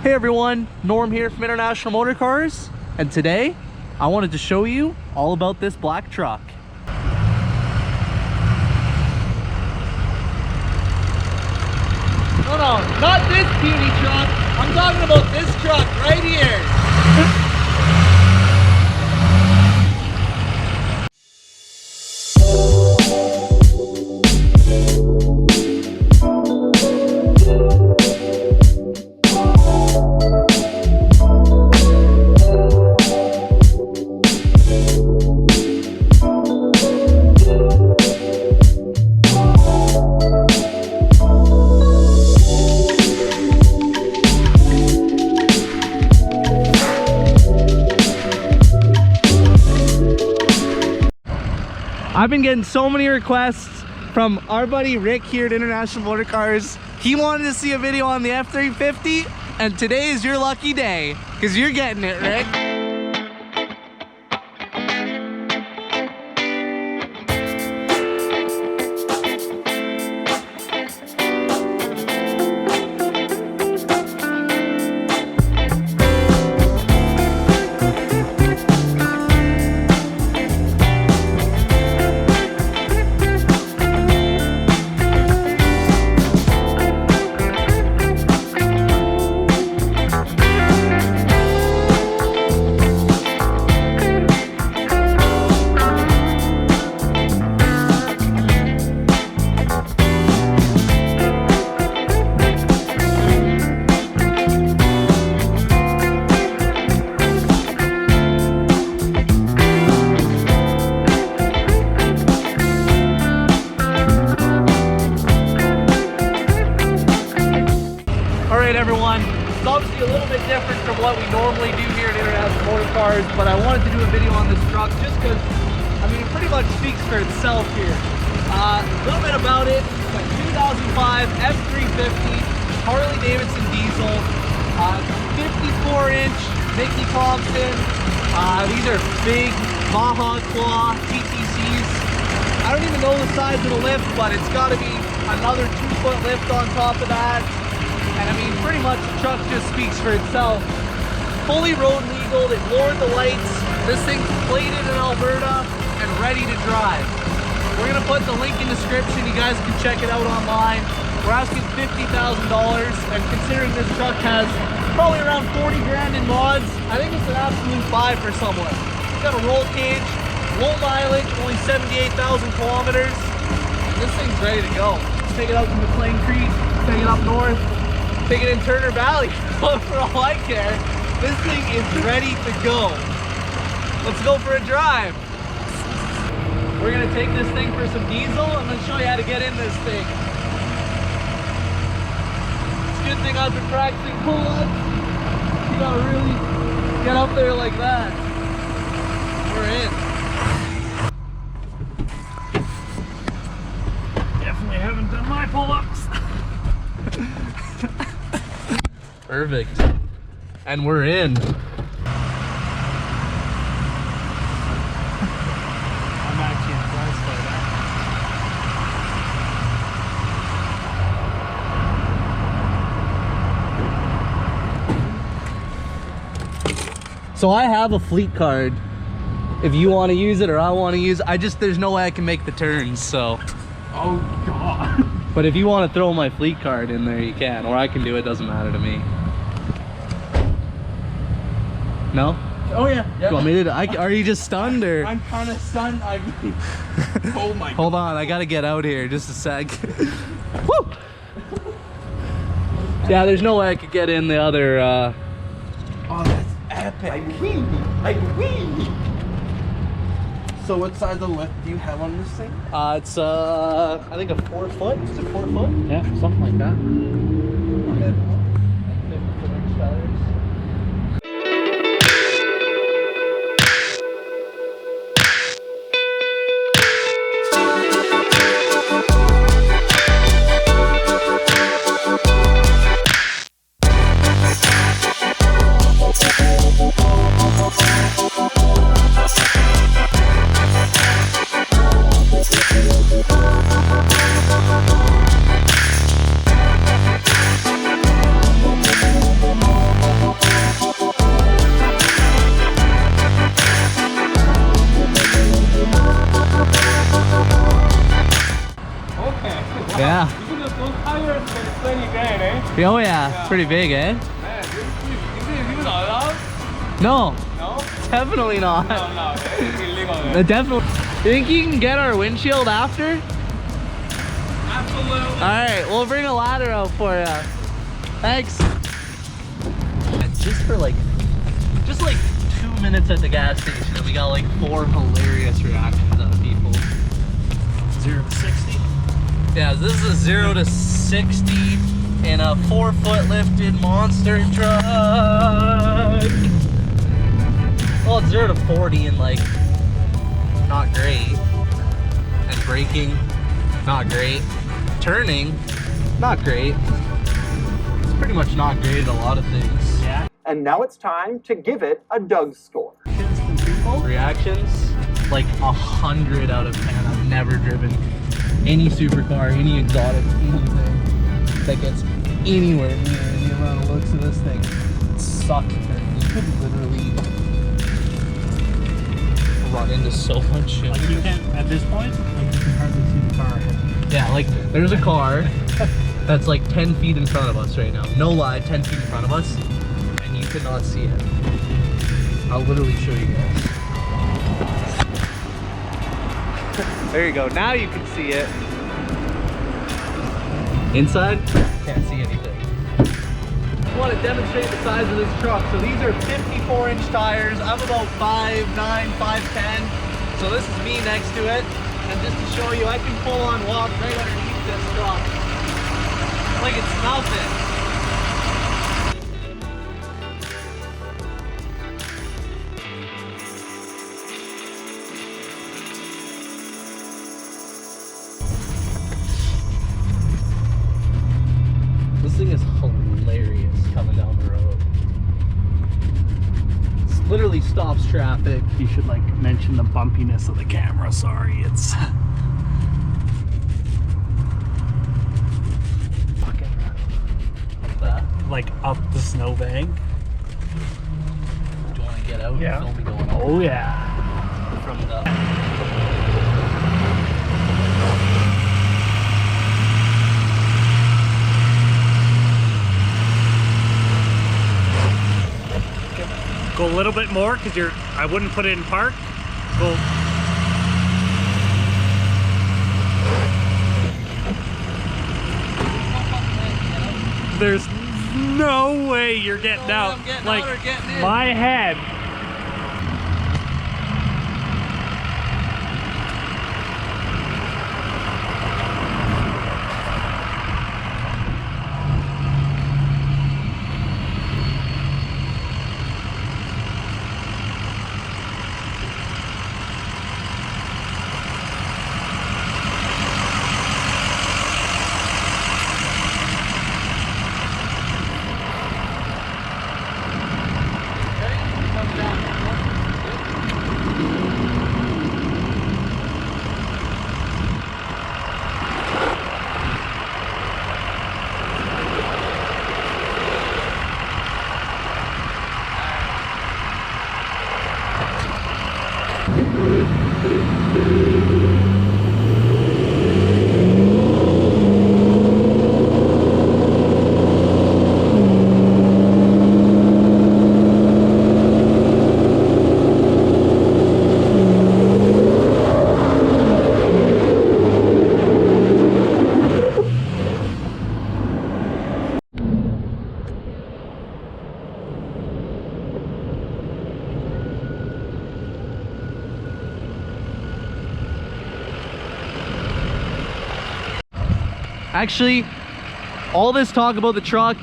Hey everyone, Norm here from International Motor Cars, and today I wanted to show you all about this black truck. No, not this puny truck. I'm talking about this truck right here. I've been getting so many requests from our buddy Rick here at International Motor Cars. He wanted to see a video on the F350, and today is your lucky day, because you're getting it, Rick. Everyone, it's obviously a little bit different from what we normally do here at International Motor Cars, but I wanted to do a video on this truck just because, I mean, it pretty much speaks for itself here. A little bit about it. It's a 2005 F350 Harley Davidson diesel, 54-inch Mickey Thompson. These are big Baja Claw TTCs. I don't even know the size of the lift, but it's got to be another 2-foot lift on top of that. And I mean, pretty much the truck just speaks for itself. Fully road legal, they've lowered the lights. This thing's plated in Alberta and ready to drive. We're gonna put the link in the description, you guys can check it out online. We're asking $50,000, and considering this truck has probably around 40 grand in mods, I think it's an absolute buy for someone. It's got a roll cage, low mileage, only 78,000 kilometers. This thing's ready to go. Let's take it out to McLean Creek, take it up north. Take it in Turner Valley. For all I care, this thing is ready to go. Let's go for a drive. We're gonna take this thing for some diesel. I'm gonna show you how to get in this thing. It's a good thing I've been practicing pull-ups. You gotta really get up there like that. We're in. Definitely haven't done my pull-ups. Perfect. And we're in. I'm actually impressed by that. So I have a fleet card. If you want to use it or I want to use it, there's no way I can make the turns, so. Oh God. But if you want to throw my fleet card in there, you can, or I can do it, doesn't matter to me. No? Oh yeah. Yep. You want me to? Are you just stunned or? I'm kind of stunned. Oh my God. Hold on, I gotta get out here just a sec. Woo! Yeah, there's no way I could get in the other. Oh, that's epic. I win. So what size of lift do you have on this thing? It's I think a 4 foot. Is it 4 foot? Yeah, something like that. Okay. 50-inch tires. Oh yeah, it's pretty big, eh? Man, you not allowed? No. No? Definitely not. No, it's illegal. Definitely. You think you can get our windshield after? Absolutely. Alright, we'll bring a ladder out for you. Thanks. Just like 2 minutes at the gas station and we got like 4 hilarious reactions out of people. 0 to 60? Yeah, this is a 0 to 60 in a 4-foot lifted monster truck. Well, it's 0 to 40 and like not great. And braking, not great. Turning, not great. It's pretty much not great at a lot of things. Yeah. And now it's time to give it a Doug score. Reactions, like 100 out of 10. I've never driven any supercar, any exotic, anything that gets anywhere near the amount of looks of this thing. It sucks. You could literally run into so much shit. Like you can, at this point, like you can hardly see the car ahead. Yeah, like there's a car that's like 10 feet in front of us right now. No lie, 10 feet in front of us. And you cannot see it. I'll literally show you guys. There you go, now you can see it. Inside, can't see anything. I want to demonstrate the size of this truck. So these are 54-inch tires. I'm about 5'9", 5'10". So this is me next to it. And just to show you, I can full on walk right underneath this truck. Like it's nothing. This thing is hilarious coming down the road. It literally stops traffic. You should like mention the bumpiness of the camera. Sorry, it's Fucking what's that? like up the snowbank. Do you want to get out Yeah. and film me going up Oh yeah. from the... Go a little bit more because I wouldn't put it in park. Go. There's no way you're getting out. I'm getting Like out or getting in. my head. Actually, all this talk about the truck,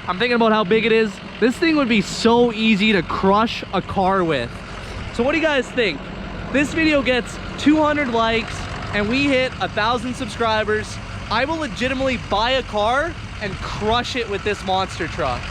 I'm thinking about how big it is. This thing would be so easy to crush a car with. So what do you guys think? This video gets 200 likes and we hit 1,000 subscribers. I will legitimately buy a car and crush it with this monster truck.